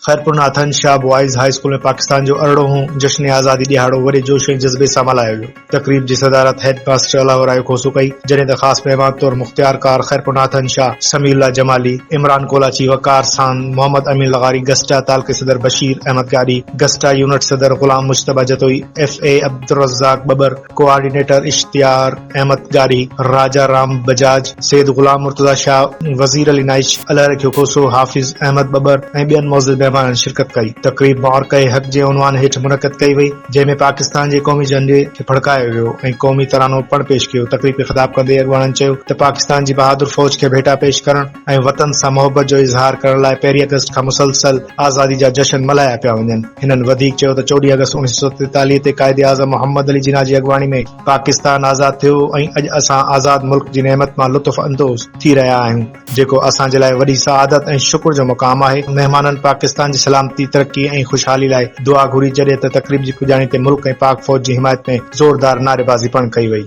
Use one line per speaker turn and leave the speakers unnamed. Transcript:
खैरपुरनाथन Shah boys high school में पाकिस्तान जो 18हों जश्न आज़ादी ॾियारो वॾे जोश ऐं जज़्बे सां मल्हायो वियो। तक़रीब जी सदारत हेड मास्टर अलाउर राय खोसू कई, जॾहिं त ख़ासि महिमान तौर मुख़्तियार कार खैरपुरनाथन शाह, समीउल्लाह जमाली, इमरान कोलाची, वकार सां, मोहम्मद अमीन लगारी, गस्टा तालके सदर बशीर अहमद गारी, गस्टा यूनिट सदर गुलाम मुश्तबा जतोई, FA अब्दुल रज़्ज़ाक बबर, कोआर्डिनेटर इश्तियार अहमद गारी, राजा राम बजाज, सैयद गुलाम मुर्तज़ा शाह, वज़ीर अली नाइश, अलहर खोसो, हाफिज़ अहमद बबर ऐं ॿियनि मौज़ूद महिमाननि शिरकत कई। तक़रीब मुआरक़े हक़ जे उनवान हेठि मुनक़द कई वई, जंहिं में पाकिस्तान जे क़ौमी झंडे खे फड़कायो वियो ऐं क़ौमी तरानो पिणु पेश कयो। तक़रीब खे ख़िताब कंदे अॻवाननि चयो त पाकिस्तान जी बहादुर फ़ौज खे भेटा पेश करण ऐं वतन सां मोहबत जो इज़हार करण लाइ 1 अगस्त खां मुसलसल आज़ादी जा जश्न मल्हाया पिया वञनि। हिननि वधीक चयो त 14 अगस्त 1943 ते क़ाइदे आज़म मोहम्मद अली जिन्ना जी अॻवानी में पाकिस्तान आज़ाद थियो ऐं अॼु असां आज़ाद मुल्क जी नेमत मां लुत्फ़ अंदोज़ थी रहिया आहियूं, जेको असां जे लाइ वॾी सआदत ऐं शुक्र जो मुक़ाम आहे। महिमाननि पाकिस्तान जी सलामती, तरक्की ऐं ख़ुशहाली लाइ दुआ घुरी, जॾहिं त तक़रीब जी पुॼाणी ते मुल्क ऐं पाक फ़ौज जी हिमायत में ज़ोरदार नारेबाज़ी पिणु कई वई।